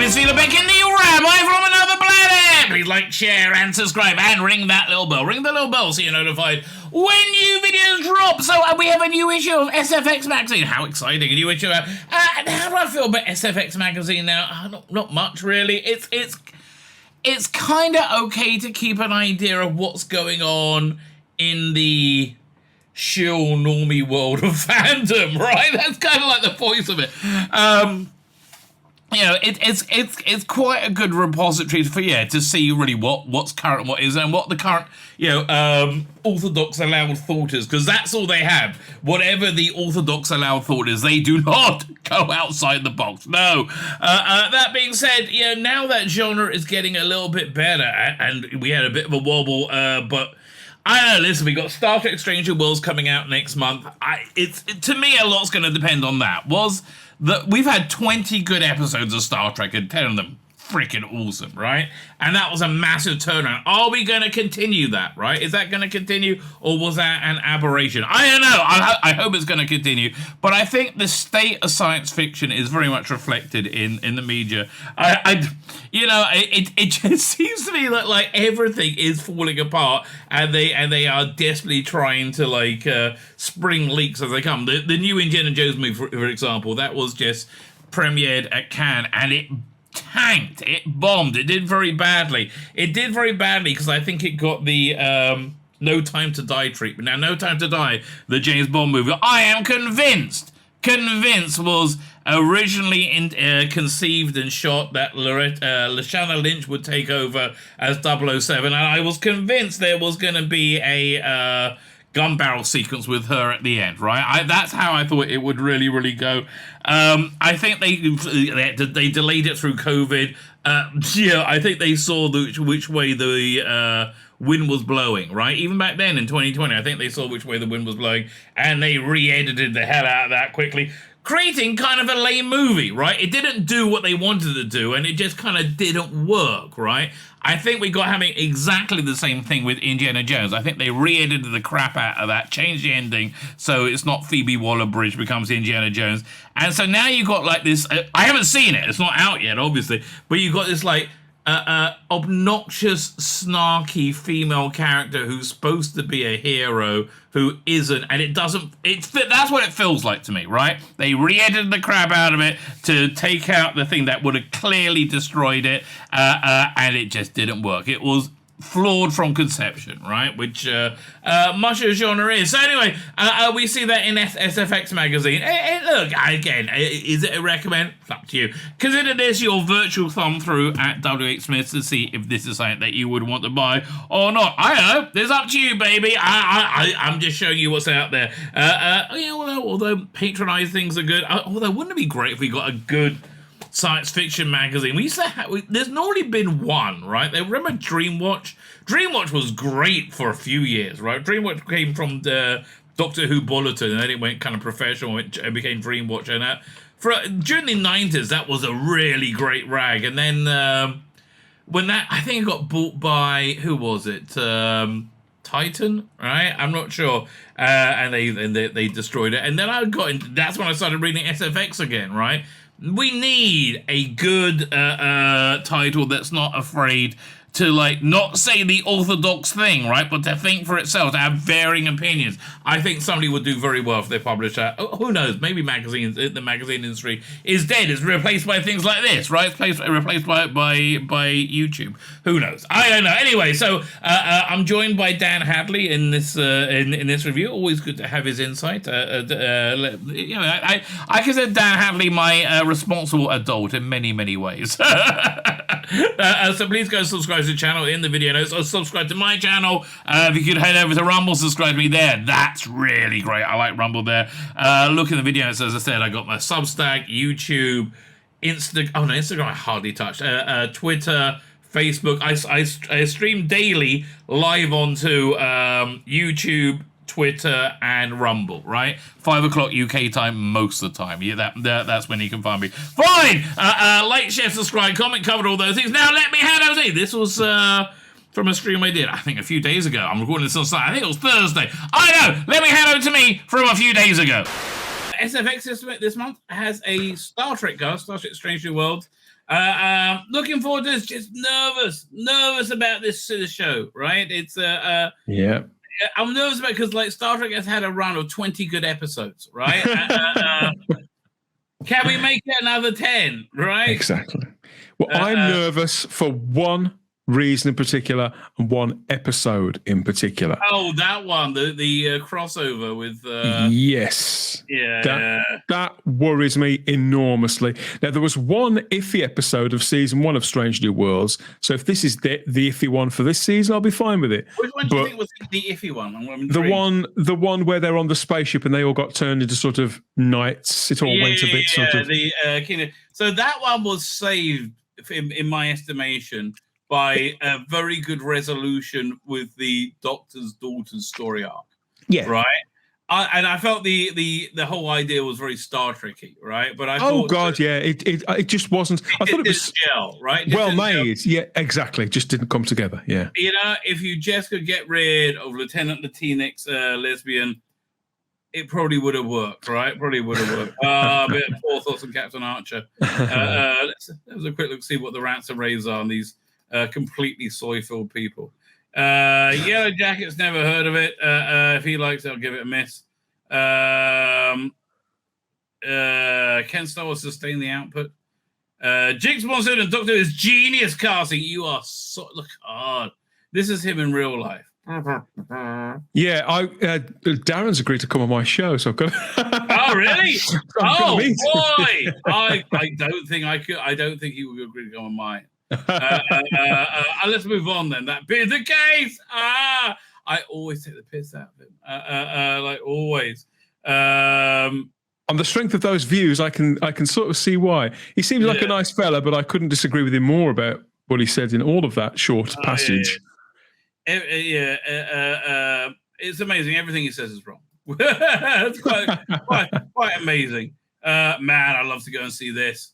is Tzvi Lebetkin, the Rabbi from another planet. Please like, share, and subscribe, and ring that little bell. Ring the little bell so you're notified when new videos drop. So we have a new issue of SFX magazine. How exciting! A new issue. And how do I feel about SFX magazine now? Not much really. It's kind of okay to keep an idea of what's going on in the shill normie world of fandom, right? That's kind of like the voice of it. You know, it's quite a good repository for to see really what's current, what is, and what the current orthodox allowed thought is, because that's all they have. Whatever the orthodox allowed thought is, they do not go outside the box. No. That being said, now that genre is getting a little bit better, and we had a bit of a wobble, but I don't know, listen, we got Star Trek Stranger Worlds coming out next month. To me, a lot's going to depend on that. We've had 20 good episodes of Star Trek, and 10 of them freaking awesome, right? And that was a massive turnaround. Are we going to continue that, right? Is that going to continue, or was that an aberration? I don't know. I hope it's going to continue. But I think the state of science fiction is very much reflected in the media. It just seems to me that like everything is falling apart, and they are desperately trying to spring leaks as they come. The new Indiana Jones movie, for example, that was just premiered at Cannes, and it tanked, it bombed, it did very badly. It did very badly because I think it got the No Time to Die treatment. Now, No Time to Die, the James Bond movie, I am convinced was originally conceived and shot that Lashana Lynch would take over as 007, and I was convinced there was going to be a gun barrel sequence with her at the end, right? That's how I thought it would really, really go. I think they delayed it through COVID. I think they saw which way the wind was blowing, right? Even back then in 2020, I think they saw which way the wind was blowing, and they re-edited the hell out of that quickly, creating kind of a lame movie, right? It didn't do what they wanted to do, and it just kind of didn't work, right? I think we got having exactly the same thing with Indiana Jones. I think they re-edited the crap out of that, changed the ending, so it's not Phoebe Waller-Bridge becomes Indiana Jones. And so now you got like this, I haven't seen it, it's not out yet, obviously, but you got this like obnoxious, snarky female character who's supposed to be a hero who isn't, and it doesn't. That's what it feels like to me, right? They re-edited the crap out of it to take out the thing that would have clearly destroyed it, and it just didn't work. It was flawed from conception, right? Which much of the genre is. So anyway, we see that in SFX magazine. Look, again, is it a recommend? It's up to you. Consider this your virtual thumb through at W.H. Smith to see if this is something that you would want to buy or not. I don't know. It's up to you, baby. I'm just showing you what's out there. Although patronized things are good. Although wouldn't it be great if we got a good science fiction magazine? We used to have, there's normally been one, right? Remember Dreamwatch? Dreamwatch was great for a few years, right? Dreamwatch came from the Doctor Who Bulletin, and then it went kind of professional and became Dreamwatch. And during the 90s, that was a really great rag. And then when that, I think it got bought by, who was it? Titan, right? I'm not sure. And they destroyed it. And then that's when I started reading SFX again, right? We need a good title that's not afraid to not say the orthodox thing, right? But to think for itself, to have varying opinions. I think somebody would do very well if they publish that. Who knows? Maybe the magazine industry is dead. It's replaced by things like this, right? It's replaced by YouTube. Who knows? I don't know. Anyway, so I'm joined by Dan Hadley in this in this review. Always good to have his insight. I consider Dan Hadley my responsible adult in many, many ways. So please go subscribe to the channel in the video notes, or subscribe to my channel. If you could head over to Rumble, subscribe to me there. That's really great. I like Rumble there. Look in the video notes. As I said, I got my Substack, YouTube, Instagram I hardly touched. Twitter, Facebook. I stream daily live onto YouTube, Twitter, and Rumble, right? 5 o'clock UK time most of the time. Yeah, that's when you can find me. Fine! Like, share, subscribe, comment, covered all those things. Now let me hand over to you. This was from a stream I did, I think, a few days ago. I'm recording this on Sunday. I think it was Thursday. I know! Let me hand over to me from a few days ago. SFX this month has a Star Trek cover, Star Trek Strange New Worlds. Looking forward to this. Just nervous about this show. Right? It's yeah. I'm nervous about because like Star Trek has had a run of 20 good episodes. Right? Can we make it another 10? Right? Exactly. Well, I'm nervous for one reason in particular and one episode in particular. Oh, that one, the crossover with yes, yeah, that worries me enormously. Now, there was one iffy episode of season 1 of Strange New Worlds, so if this is the iffy one for this season, I'll be fine with it. Which one do you think was the iffy one? The one where they're on the spaceship and they all got turned into sort of knights. It all went a bit sort of so that one was saved in my estimation by a very good resolution with the Doctor's daughter's story arc. Yeah. Right? I felt the whole idea was very Star Trek-y, right? But I thought it just wasn't. I thought it was gel, right? Well made. Yeah, exactly. Just didn't come together. Yeah. You know, if you just could get rid of Lieutenant Latinx lesbian, it probably would have worked, right? Probably would have worked. A bit of Porthos and Captain Archer. Let's have a quick look, see what the ransom rays are on these completely soy-filled people. Yellow Jacket's never heard of it. If he likes it, I'll give it a miss. Ken Starr will sustain the output. Jinx Monsoon and Doctor is genius casting. You are so look hard. This is him in real life. Yeah, Darren's agreed to come on my show, so I've got. Oh really? Oh boy! I don't think I could. I don't think he would agree to come on mine. Let's move on then. That being the case, I always take the piss out of him, like always. On the strength of those views, I can sort of see why. He seems like a nice fella, but I couldn't disagree with him more about what he said in all of that short passage. It's amazing. Everything he says is wrong. It's quite amazing. Man, I'd love to go and see this.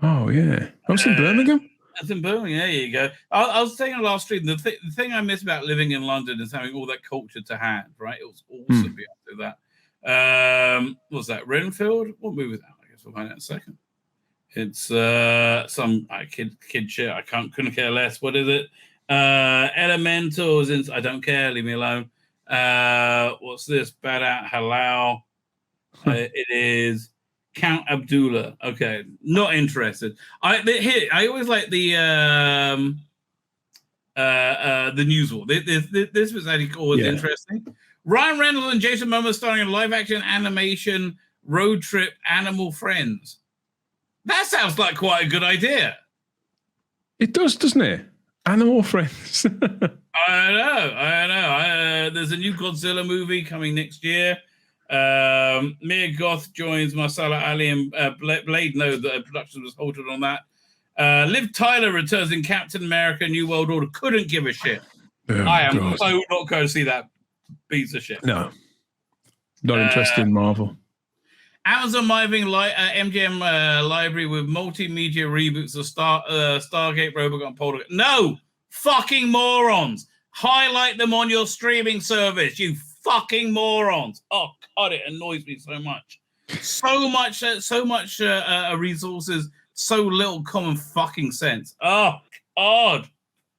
Oh yeah, I was in Birmingham. That's in Birmingham. There you go. I was saying last stream, the thing I miss about living in London is having all that culture to hand, right? It was awesome being able to do that. What's that? Renfield? What movie is that? I guess we'll find out in a second. It's some kid shit. I couldn't care less. What is it? Elementals. I don't care. Leave me alone. What's this? Bad out halal. It is Count Abdullah. Okay, not interested. I always like the news war. This was actually always interesting. Ryan Reynolds and Jason Momoa starring in live-action animation road trip Animal Friends. That sounds like quite a good idea. It does, doesn't it? Animal Friends. I know. There's a new Godzilla movie coming next year. Mia Goth joins Marsala Ali and Blade. No, the production was halted on that. Liv Tyler returns in Captain America: New World Order. Couldn't give a shit. Oh, I am so not going to see that piece of shit. No, not interested in Marvel. Amazon Miving MGM library with multimedia reboots of Stargate, Robocop, and Poltergeist. No, fucking morons! Highlight them on your streaming service, you fucking morons! Oh God, it annoys me so much. So much resources, so little common fucking sense. Oh God!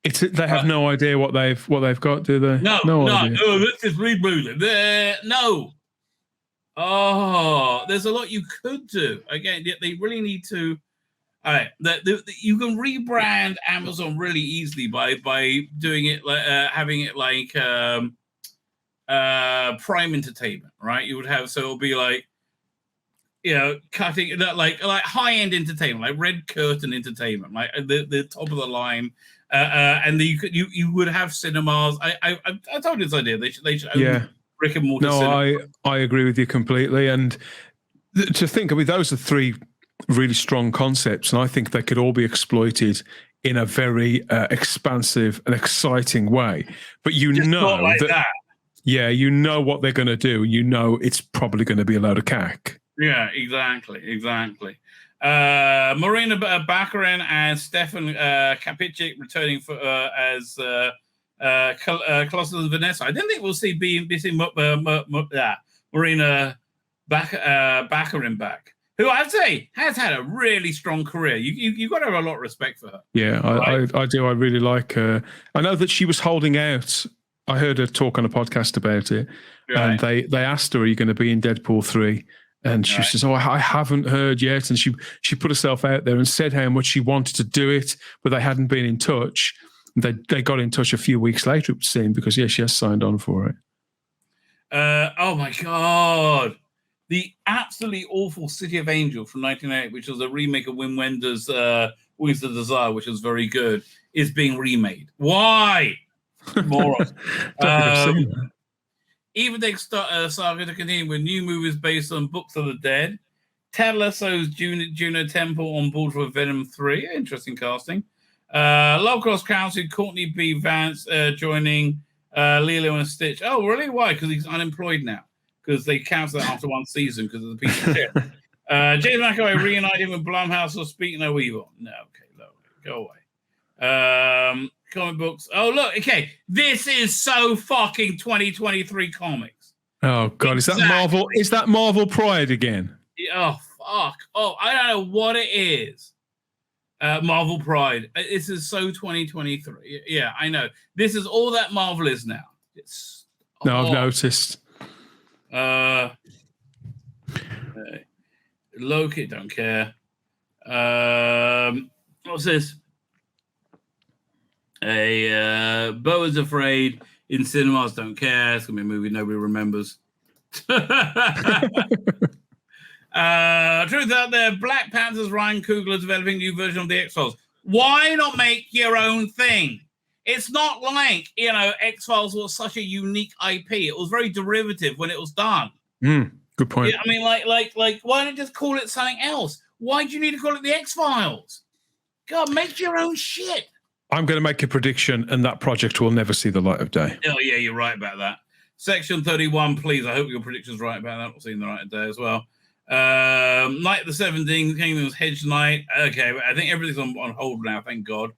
They have no idea what they've got, do they? No. This is rebooted. No. Oh, there's a lot you could do. Again, they really need to. All right, you can rebrand Amazon really easily by doing it like having it like Prime Entertainment, right? You would have it'll be like cutting that like high end entertainment, like Red Curtain Entertainment, like the top of the line, and you would have cinemas. I told you this idea. They should own Rick and Morty. No, I agree with you completely. And to think, I mean, those are three really strong concepts, and I think they could all be exploited in a very expansive and exciting way. But you know that. Yeah, you know what they're going to do. You know it's probably going to be a load of cack. Yeah, exactly. Marina Baccarin and Stefan Kapicic returning for as Colossus and Vanessa. I didn't think we'll see Marina Baccarin back. who I'd say has had a really strong career. You've got to have a lot of respect for her. Yeah, right? I do. I really like her. I know that she was holding out. I heard her talk on a podcast about it, and they asked her, "Are you going to be in Deadpool 3?" And she says, "Oh, I haven't heard yet." And she put herself out there and said how much she wanted to do it, but they hadn't been in touch. They got in touch a few weeks later, it seemed, because she has signed on for it. Oh my God. The absolutely awful City of Angels from 1988, which was a remake of Wim Wenders' Wings of Desire, which was very good, is being remade. Why? Morons. Even they start saga to continue with new movies based on books of the dead. Ted Lasso's Juno Temple on board for Venom 3. Interesting casting. Lovecross Council, Courtney B. Vance joining Lilo and Stitch. Oh, really? Why? Because he's unemployed now. Because they cancelled it after one season because of the piece of shit. James McAvoy reunited with Blumhouse or Speak No Evil. No, okay, go away. Comic books. Oh, look, okay. This is so fucking 2023 comics. Oh, God. Exactly. Is that Marvel? Is that Marvel Pride again? Oh, fuck. Oh, I don't know what it is. Marvel Pride. This is so 2023. Yeah, I know. This is all that Marvel is now. I've noticed. Loki, don't care. What's this? Beau is Afraid in cinemas, don't care. It's gonna be a movie nobody remembers. Truth out there, Black Panther's Ryan Coogler developing a new version of the X-Files. Why not make your own thing? It's not like, X-Files was such a unique IP. It was very derivative when it was done. Good point. Yeah, I mean, like, why not just call it something else? Why do you need to call it the X-Files? God, make your own shit. I'm going to make a prediction, and that project will never see the light of day. Oh, yeah, you're right about that. Section 31, please. I hope your prediction's right about that. We'll see the light of day as well. Night of the Seven Kingdoms, Hedge Knight. Okay, I think everything's on hold now, thank God.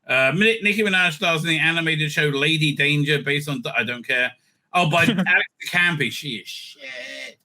Nicki Minaj stars in the animated show Lady Danger, based on I don't care. Oh, by Alex Campy. She is shit.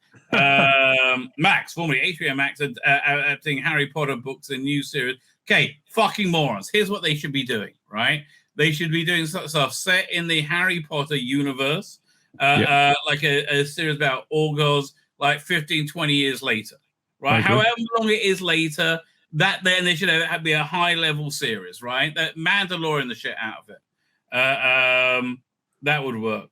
Max, formerly HBO Max, adapting Harry Potter books in new series. Okay, fucking morons. Here's what they should be doing, right? They should be doing stuff set in the Harry Potter universe, like a series about Orgos, like 15, 20 years later, right? However long it is later, then they should be a high-level series, right? That Mandalorian the shit out of it. That would work.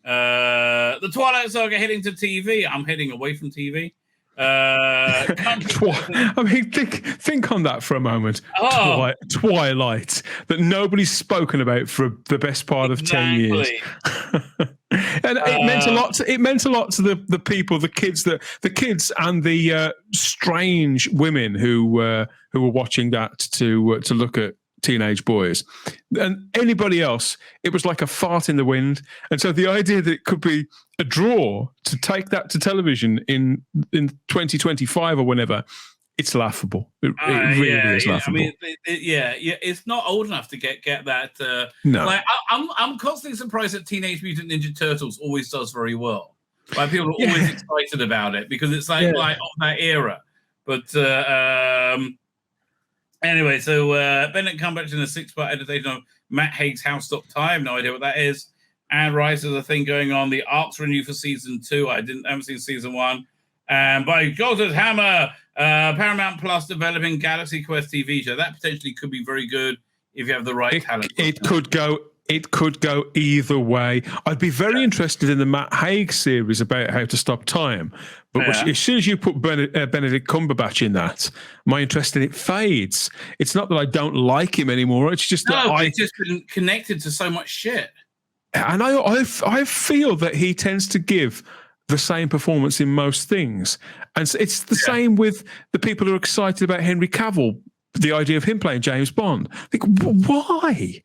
The Twilight Saga heading to TV. I'm heading away from TV. I mean, think on that for a moment. Twilight, that nobody's spoken about for the best part of 10 years. And it meant a lot. It meant a lot to the people, the kids and the strange women who were watching that to look at teenage boys, and anybody else. It was like a fart in the wind. And so the idea that it could be a draw to take that to television in 2025 or whenever, it's laughable. It really is laughable. I mean, it's not old enough to get that. No, like I'm constantly surprised that Teenage Mutant Ninja Turtles always does very well. Like people are always excited about it because it's like of that era. But anyway, so Benedict Cumberbatch in a 6-part adaptation of Matt Haig's How Stop Time. No idea what that is. And Rise is a thing going on. The arcs renew for season 2. I haven't seen season 1. And by Joseph Hammer, Paramount Plus developing Galaxy Quest TV show. That potentially could be very good if you have the right talent. It could go either way. I'd be very interested in the Matt Haig series about how to stop time. But as soon as you put Benedict Cumberbatch in that, my interest in it fades. It's not that I don't like him anymore. It's just that it's just been connected to so much shit. And I feel that he tends to give the same performance in most things. And it's the same with the people who are excited about Henry Cavill, the idea of him playing James Bond. Like, why?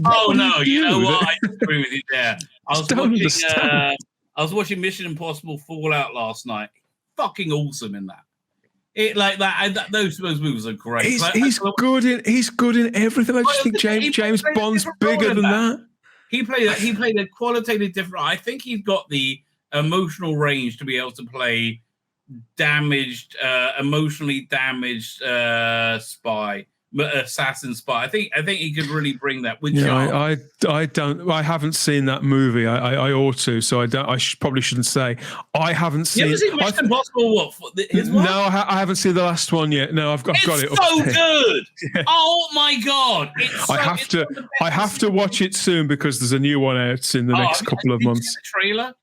Oh, no, you know what? I disagree with you there. I was watching Mission Impossible Fallout last night. Fucking awesome in that. Those movies are great. He's good in everything. I just think James Bond's bigger than that. He played a qualitatively different. I think he's got the emotional range to be able to play damaged, emotionally damaged spy, assassin spy. I think he could really bring that with charm. I haven't seen that movie. I ought to, so I don't. Probably shouldn't say. I haven't seen. You ever seen Mission Impossible? No, I haven't seen the last one yet. No, I've got it. It's so good. Yeah. Oh my god! I have to watch it soon because there's a new one out in the next couple of months. The trailer.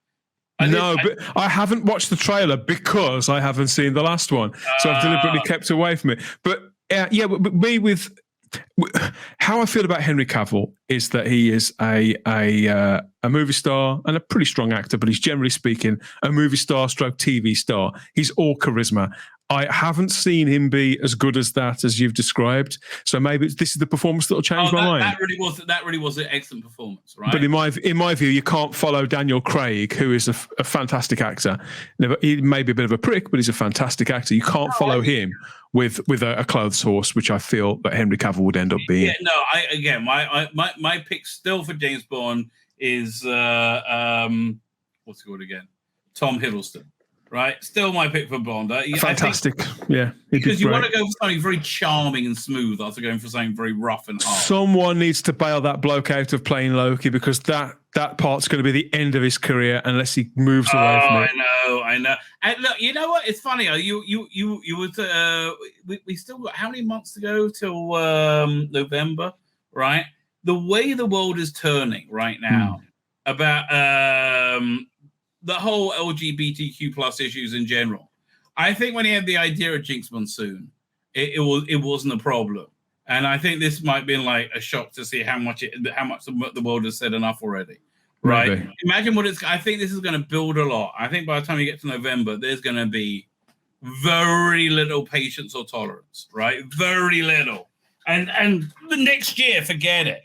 But I haven't watched the trailer because I haven't seen the last one, so I've deliberately kept away from it. But how I feel about Henry Cavill is that he is a movie star and a pretty strong actor, but he's generally speaking a movie star stroke TV star. He's all charisma. I haven't seen him be as good as that as you've described. So maybe this is the performance that'll change my mind. That really was an excellent performance, right? But in my view, you can't follow Daniel Craig, who is a fantastic actor. He may be a bit of a prick, but he's a fantastic actor. You can't follow him with a clothes horse, which I feel that Henry Cavill would end up being. Yeah, no. My pick still for James Bond is what's it called again? Tom Hiddleston. Right, still my pick for Bond. Fantastic, because you want to go for something very charming and smooth after going for something very rough and hard. Someone needs to bail that bloke out of playing Loki because that part's going to be the end of his career unless he moves away from it. I know. And look, you know what? It's funny. You would. We still got how many months to go till November, right? The way the world is turning right now about the whole LGBTQ plus issues in general. I think when he had the idea of Jinx Monsoon, it wasn't a problem, and I think this might have been like a shock to see how much the world has said enough already. Right? Maybe. Imagine what it's. I think this is going to build a lot. I think by the time you get to November, there's going to be very little patience or tolerance. Right? Very little, and the next year, forget it.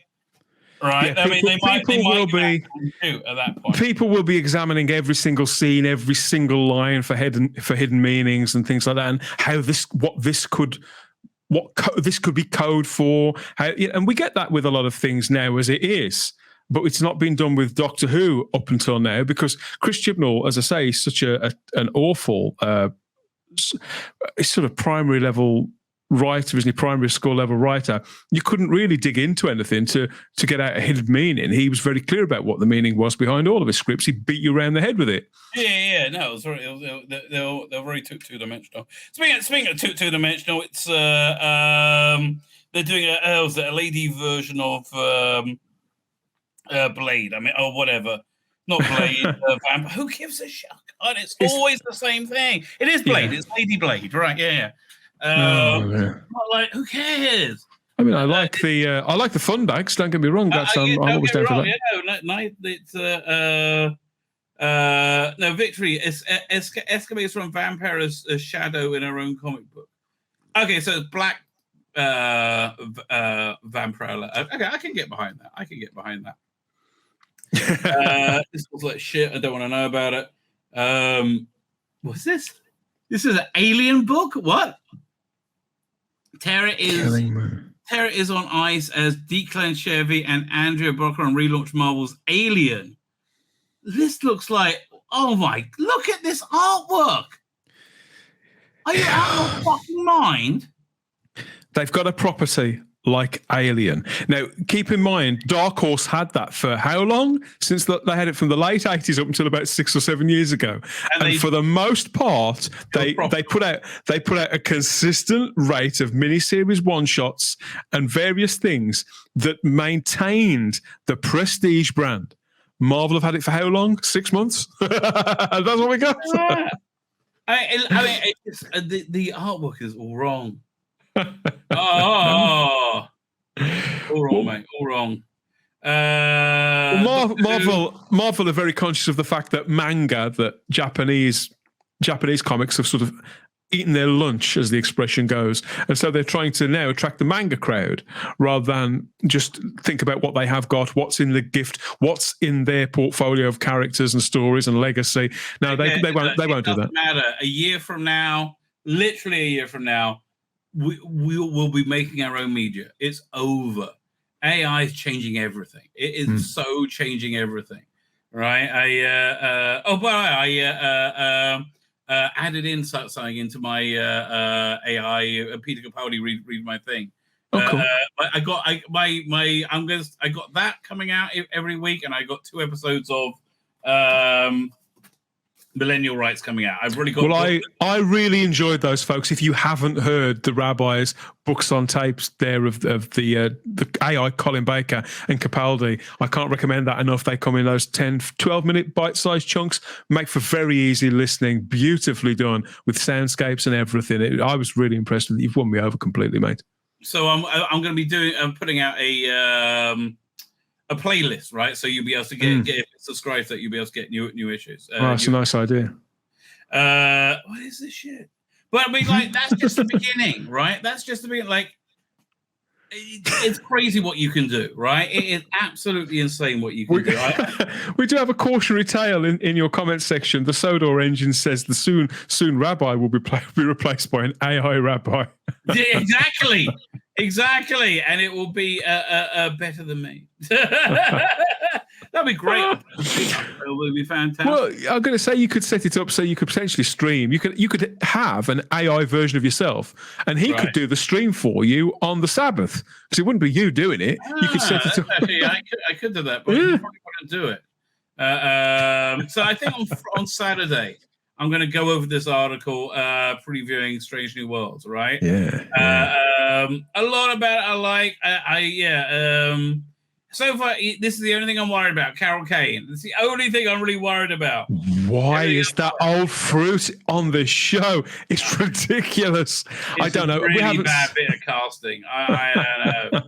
Right, yeah, people will be examining every single scene, every single line for hidden meanings and things like that, and what this could be code for. And we get that with a lot of things now as it is, but it's not been done with Doctor Who up until now because Chris Chibnall, as I say, is such an awful sort of primary level writer, isn't he? Primary school level writer. You couldn't really dig into anything to get out a hidden meaning. He was very clear about what the meaning was behind all of his scripts. He beat you around the head with it. Yeah. No, it was they're very two-dimensional. Speaking of two-dimensional, it's they're doing a lady version of Blade. I mean, or whatever. Not Blade. Who gives a shit? And it's always the same thing. It is Blade. Yeah. It's Lady Blade, right? Yeah. Like, who cares? I mean, I like the fun bags. Don't get me wrong. That's I'm always down for that. No, Victory escapades from vampire as a shadow in her own comic book. Okay, so it's black vampire. Okay, I can get behind that. This looks like shit. I don't want to know about it. What's this? This is an alien book. What? Tara is on ice as Declan Shelby and Andrea Brockham relaunched Marvel's Alien. This looks like, oh my, look at this artwork. Are you out of your fucking mind? They've got a property like Alien. Now, keep in mind, Dark Horse had that for how long? Since they had it from the late 80s up until about 6 or 7 years ago. And for the most part, they put out a consistent rate of miniseries one-shots and various things that maintained the prestige brand. Marvel have had it for how long? 6 months? That's what we got. Yeah. I mean, the artwork is all wrong. All wrong, mate. All wrong. Marvel are very conscious of the fact that manga, that Japanese comics have sort of eaten their lunch, as the expression goes, and so they're trying to now attract the manga crowd rather than just think about what they have got, what's in the gift, what's in their portfolio of characters and stories and legacy. No, they won't do that. Matter. A year from now, literally a year from now, we will be making our own media. It's over. AI is changing everything. It is so changing everything, right? added in something into my AI. Peter Capaldi read my thing. Oh, cool. I got I got that coming out every week, and I got 2 episodes of Millennial Rights coming out. I've really got. Well, I really enjoyed those, folks. If you haven't heard the Rabbi's books on tapes there of the AI Colin Baker and Capaldi, I can't recommend that enough. They come in those 10, 12-minute bite-sized chunks, make for very easy listening, beautifully done with soundscapes and everything. I was really impressed with it. You've won me over completely, mate. So I'm going to be putting out a playlist, right? So you'll be able to get subscribed, so you'll be able to get new issues. That's a nice idea. What is this shit? But I mean, like, that's just the beginning, right? That's just the beginning. Like, it's crazy what you can do, right? It is absolutely insane what you can do. We do have a cautionary tale in your comment section. The Sodor engine says the soon Rabbi will be replaced by an AI Rabbi. Yeah, exactly, and it will be better than me. That'd be great. It would be fantastic. Well, I'm going to say you could set it up so you could potentially stream. You could have an AI version of yourself, and he could do the stream for you on the Sabbath, because it wouldn't be you doing it. You could set it up. Actually, I could do that, but you probably wouldn't do it. So I think on Saturday, I'm going to go over this article previewing Strange New Worlds, right? Yeah. A lot about it I like. So far, this is the only thing I'm worried about. Carol Kane. It's the only thing I'm really worried about. Why is that old fruit on the show? It's ridiculous. I don't know. Really bad bit of casting. I don't know.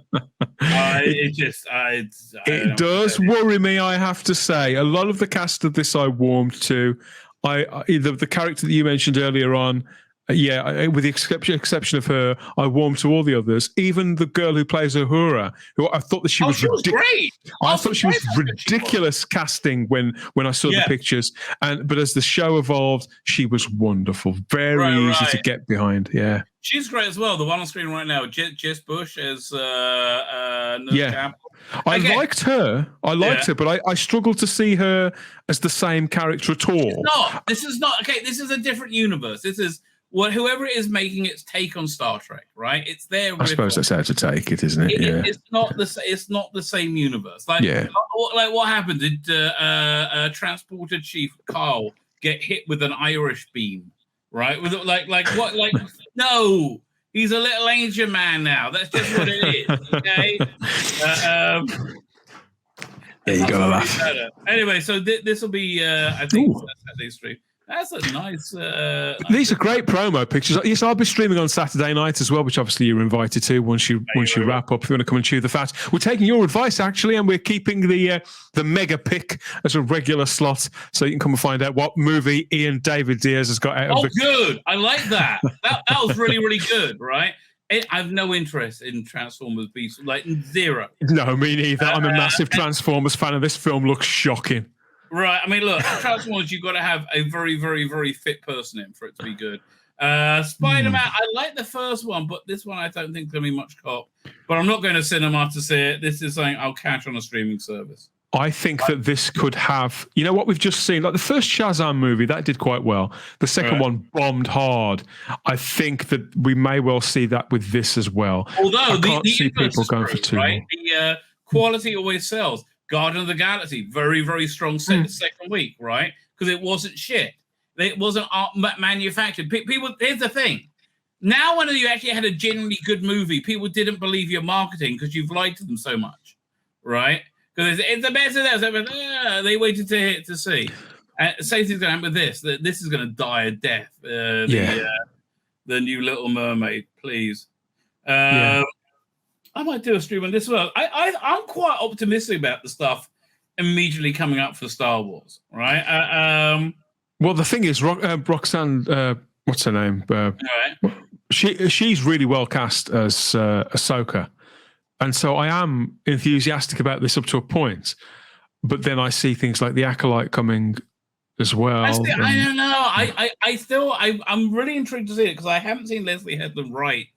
It does worry me, I have to say. A lot of the cast of this I warmed to. The character that you mentioned earlier on, with the exception of her, I warmed to all the others. Even the girl who plays Uhura, who I thought that she was great. I thought she was ridiculous casting when I saw the pictures. But as the show evolved, she was wonderful. Very easy to get behind. Yeah. She's great as well. The one on screen right now, Jess Bush as Campbell. I liked her, but I struggled to see her as the same character at all. This is not. This is a different universe. This is whoever it is making its take on Star Trek, right? It's their. I suppose that's how to take it, isn't it? It's not the same universe. Like what happened? Did Transporter Chief Carl get hit with an Irish beam? Right? With what? No. He's a little angel man now. That's just what it is. Okay. Yeah, you gotta laugh. Anyway, so this will be, I think, Saturday stream. That's a nice. These are great promo pictures. Yes, I'll be streaming on Saturday night as well, which obviously you're invited to once you wrap up. If you want to come and chew the fat, we're taking your advice actually, and we're keeping the mega pick as a regular slot, so you can come and find out what movie Ian David Diaz has got out of. Good. I like that. That was really, really good. Right. I have no interest in Transformers Beast, like zero. No, me neither. I'm a massive Transformers fan, and this film looks shocking. Right. I mean, look, Transformers, you've got to have a very, very, very fit person in for it to be good. Spider-Man, I like the first one, but this one I don't think is going to be much cop. But I'm not going to cinema to see it. This is something I'll catch on a streaming service. I think that this could have, you know what we've just seen, like the first Shazam movie, that did quite well. The second one bombed hard. I think that we may well see that with this as well. Although I can't see the people going for two. Right? The quality always sells. Guardian of the Galaxy, very, very strong second week, right? Because it wasn't shit. It wasn't manufactured. People, here's the thing. Now, when you actually had a genuinely good movie, people didn't believe your marketing because you've lied to them so much, right? Because it's the best of that. They waited to see. Same thing's going to happen with this. This is going to die a death. The new Little Mermaid, please. I might do a stream on this as well. I'm quite optimistic about the stuff immediately coming up for Star Wars, right? Well, the thing is, Roxanne, what's her name? She's really well cast as Ahsoka. And so I am enthusiastic about this up to a point. But then I see things like The Acolyte coming as well. I don't know. I'm really intrigued to see it because I haven't seen Leslie Headland write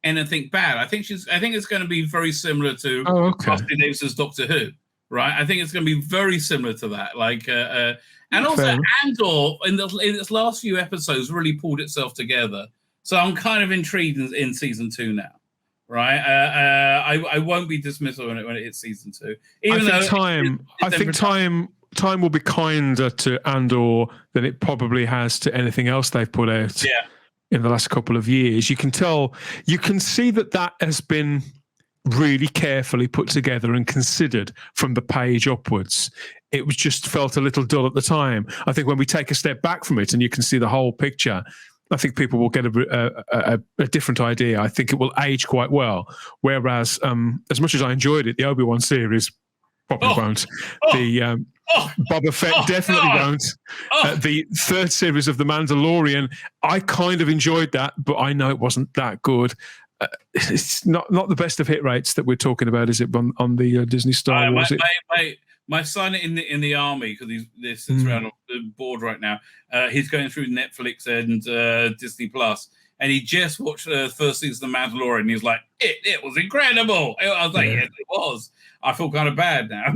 anything bad. I think it's going to be very similar to Rusty Davis's Doctor Who, right? I think it's going to be very similar to that. And also Fair. Andor in its last few episodes really pulled itself together. So I'm kind of intrigued in season 2 now, right? I won't be dismissed when it hits season 2. I think time will be kinder to Andor than it probably has to anything else they've put out in the last couple of years. You can see that has been really carefully put together and considered from the page upwards. It was just felt a little dull at the time. I think when we take a step back from it and you can see the whole picture, I think people will get a different idea. I think it will age quite well. Whereas, as much as I enjoyed it, the Obi-Wan series probably won't. The Boba Fett definitely won't. The third series of The Mandalorian, I kind of enjoyed that, but I know it wasn't that good. It's not the best of hit rates that we're talking about, is it, on the Disney Star Wars? My son in the army, because he's sits around on the board right now. He's going through Netflix and Disney Plus, and he just watched the first season of The Mandalorian. And he's like, "It was incredible." I was like, "Yes, it was." I feel kind of bad now.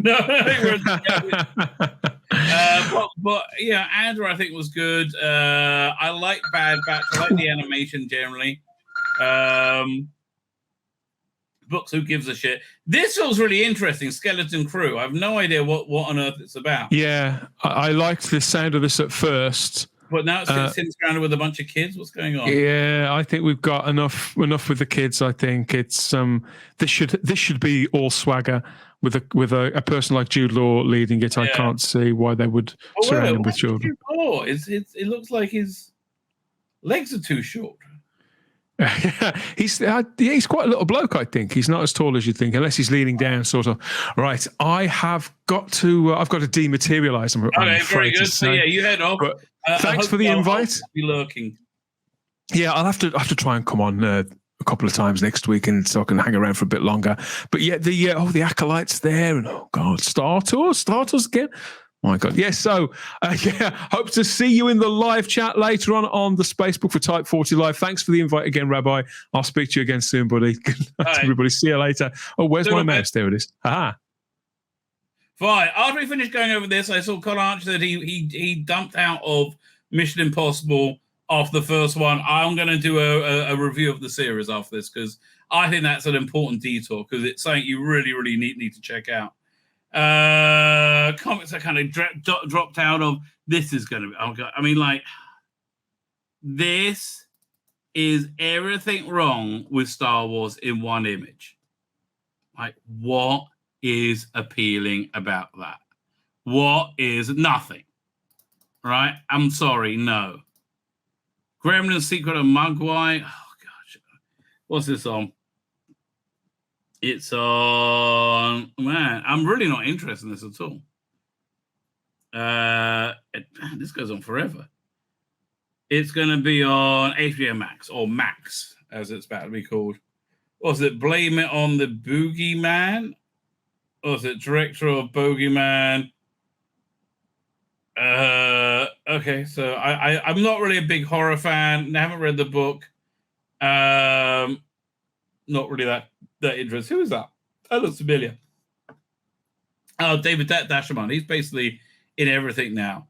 But yeah, Andor I think was good. I like Bad Batch. I like the animation generally. Books, who gives a shit? This feels really interesting. Skeleton Crew. I have no idea what on earth it's about. Yeah, I liked the sound of this at first, but now it's him surrounded with a bunch of kids. What's going on? Yeah, I think we've got enough with the kids. I think it's this should be all swagger with a person like Jude Law leading it. I can't see why they would surround him with children. Jude Law? It looks like his legs are too short. He's quite a little bloke. I think he's not as tall as you think, unless he's leaning down, sort of. Right, I've got to dematerialize. Okay, very good. So yeah, you head off. Thanks for the invite. Be lurking. Yeah, I'll have to try and come on a couple of times next week, and so I can hang around for a bit longer. But yeah, the acolytes there, and oh god, Star Tours again. My God. Yes. So, hope to see you in the live chat later on the Spacebook for Type 40 Live. Thanks for the invite again, Rabbi. I'll speak to you again soon, buddy. Good night, everybody. See you later. Oh, where's my mouse? There it is. Aha. Fine. After we finished going over this, I saw Colin Archer that he dumped out of Mission Impossible after the first one. I'm going to do a review of the series after this, because I think that's an important detour, because it's something you really, really need to check out. Comics I kind of dropped out of. This is going to be, I mean, like, this is everything wrong with Star Wars in one image. Like, what is appealing about that? What is nothing? Right? I'm sorry, no. Gremlin Secret of Mugwai. Oh, gosh. What's this on? It's on, man, I'm really not interested in this at all. This goes on forever. It's going to be on HBO Max, or Max, as it's about to be called. Was it Blame It on the Boogeyman? Or was it Director of Bogeyman? Okay, so I'm not really a big horror fan. I haven't read the book. Not really that interesting. Who is that? That looks familiar. Oh, David Dashamon. He's basically in everything now.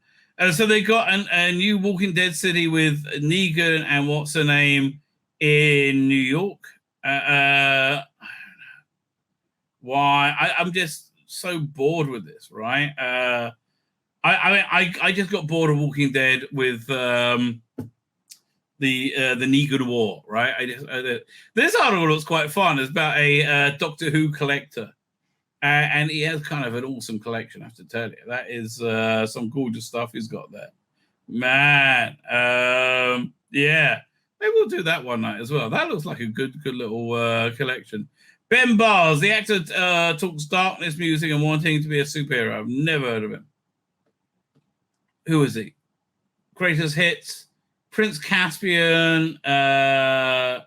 So they got a new Walking Dead city with Negan and what's her name in New York. I don't know why. I'm just so bored with this, right? I just got bored of Walking Dead with the Negan War, right? This article looks quite fun. It's about a Doctor Who collector, and he has kind of an awesome collection, I have to tell you. That is some gorgeous stuff he's got there, man. Yeah, maybe we'll do that one night as well. That looks like a good little collection. Ben Bars, the actor, talks darkness music and wanting to be a superhero. I've never heard of him. Who is he? Greatest Hits. Prince Caspian, Waterworld.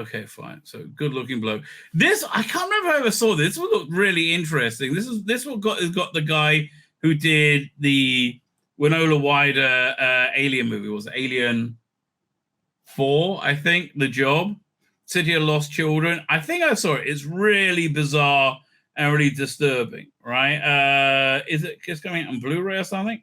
Okay, fine. So good looking bloke. This, I can't remember if I ever saw this. This would look really interesting. This one has got the guy who did the Winona Ryder Alien movie. Was it Alien 4? I think. The Job. City of Lost Children. I think I saw it. It's really bizarre and really disturbing, right? Is it just coming out on Blu-ray or something?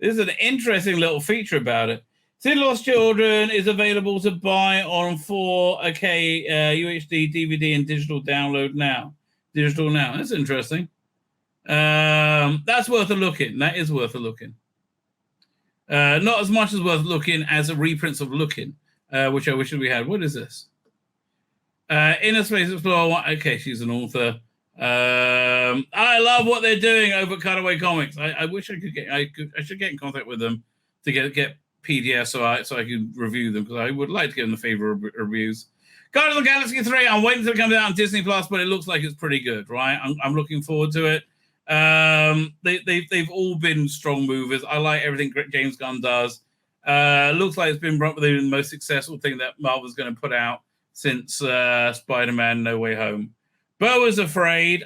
This is an interesting little feature about it. Sid Lost Children is available to buy on 4K UHD, DVD, and digital download now. Digital now. That's interesting. That's worth a look in. That is worth a look in. Not as much as worth looking as a reprints of Looking, which I wish we had. What is this? Inner Space Explorer. Okay, she's an author. I love what they're doing over at Cutaway Comics. I wish I could get. I should get in contact with them to get PDFs so I could review them, because I would like to get them the favor of reviews. Guardians of the Galaxy 3. I'm waiting till it comes out on Disney Plus, but it looks like it's pretty good, right? I'm looking forward to it. They've all been strong movers. I like everything James Gunn does. Looks like it's been probably the most successful thing that Marvel's going to put out since Spider-Man No Way Home. Bo is afraid.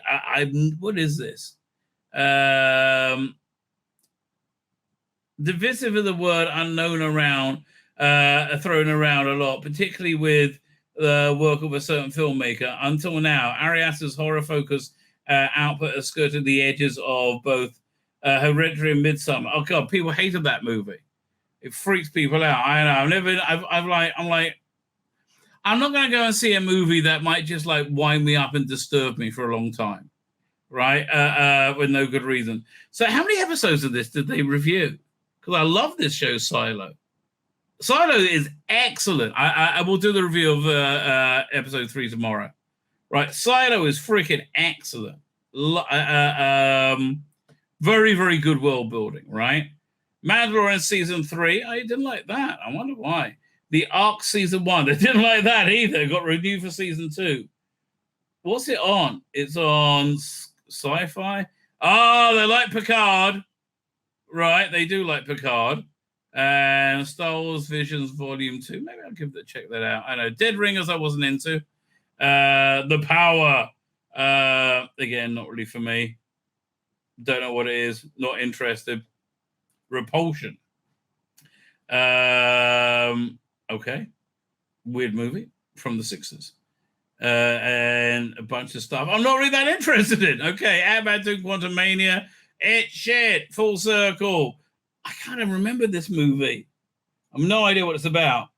What is this? Divisive of the word unknown around, thrown around a lot, particularly with the work of a certain filmmaker. Until now, Ari Aster's horror-focused output has skirted the edges of both Hereditary and Midsommar. Oh God, people hated that movie. It freaks people out. I know. I'm not going to go and see a movie that might just like wind me up and disturb me for a long time, right? With no good reason. So how many episodes of this did they review? Because I love this show, Silo. Silo is excellent. I will do the review of episode 3 tomorrow. Right, Silo is freaking excellent. Very, very good world building, right? Mandalorian season 3, I didn't like that. I wonder why. The Ark season 1, they didn't like that either. It got renewed for season 2. What's it on? It's on Sci-Fi. Oh, they like Picard. Right, they do like Picard. And Star Wars Visions Volume 2. Maybe I'll check that out. I know. Dead Ringers I wasn't into. The Power. Again, not really for me. Don't know what it is. Not interested. Repulsion. Okay. Weird movie from the 60s. And a bunch of stuff I'm not really that interested in. Okay. Ant-Man 2 Quantumania. It's shit. Full circle. I kind of remember this movie. I have no idea what it's about.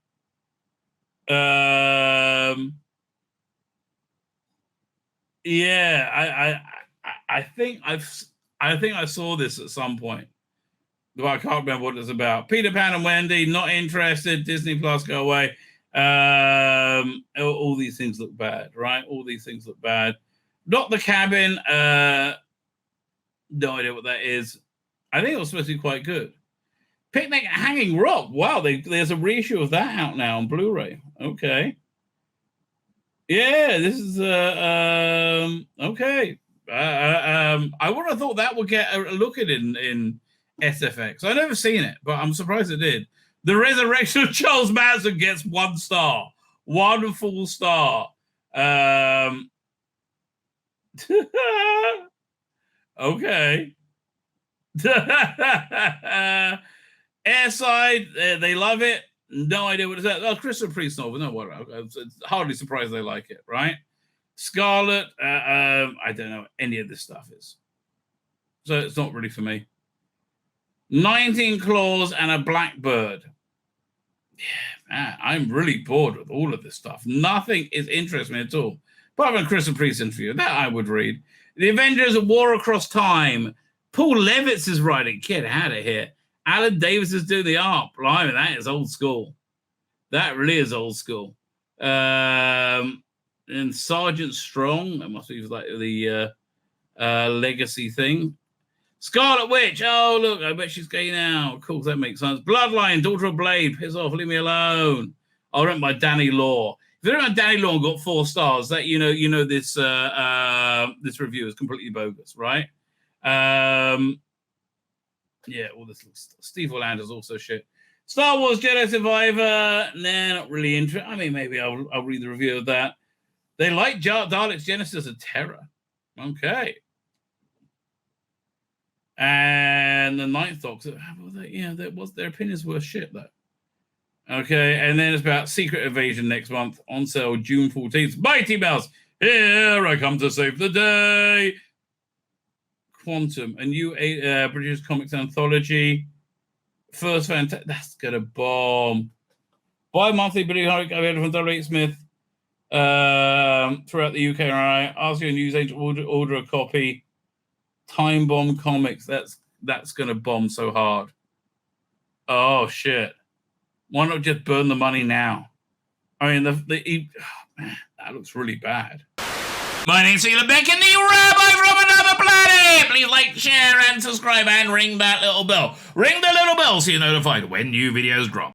Yeah, I think I saw this at some point, but I can't remember what it's about. Peter Pan and Wendy, not interested. Disney Plus, go away. All these things look bad, right? All these things look bad. Not the Cabin. No idea what that is. I think it was supposed to be quite good. Picnic at Hanging Rock. Wow, there's a reissue of that out now on Blu-ray. Okay. Yeah, this is okay. I would have thought that would get a look at in SFX. I've never seen it, but I'm surprised it did. The Resurrection of Charles Manson gets 1 star. 1 full star. Okay. Airside, they love it. No idea what it's at. Oh, Christopher Priest novel. No, what? It's hardly surprised they like it, right? Scarlet, I don't know what any of this stuff is. So it's not really for me. 19 Claws and a Blackbird. Yeah, man, I'm really bored with all of this stuff. Nothing is interesting me at all. Apart from Christopher Priest interview, that I would read. The Avengers: War Across Time. Paul Levitz is writing. Get out of here. Alan Davis is doing the art. Blimey, that is old school. That really is old school. And Sergeant Strong, that must be like the legacy thing. Scarlet Witch. Oh, look, I bet she's gay now. Cool, that makes sense. Bloodline, Daughter of Blade. Piss off, leave me alone. I went by Danny Law. If you don't know Danny Law got 4 stars, that you know this this review is completely bogus, right? Yeah, all this looks. Steve Orlando's also shit. Star Wars Jedi Survivor. Nah, not really interested. I mean, maybe I'll read the review of that. They like Daleks Genesis of Terror. Okay. And the Ninth Doctor. Yeah, their opinions were shit though. Okay, and then it's about Secret Invasion next month on sale June 14th. Mighty Mouse. Here I come to save the day. Quantum, a new British comics anthology. First fantastic. That's gonna bomb. Bi-monthly British comic available from W. H. Smith throughout the UK and I. Ask your news agent order a copy. Time Bomb Comics. That's gonna bomb so hard. Oh shit! Why not just burn the money now? I mean, man, that looks really bad. My name's Tzvi Lebetkin, the Rabbi from another planet. Please like, share, and subscribe, and ring that little bell. Ring the little bell so you're notified when new videos drop.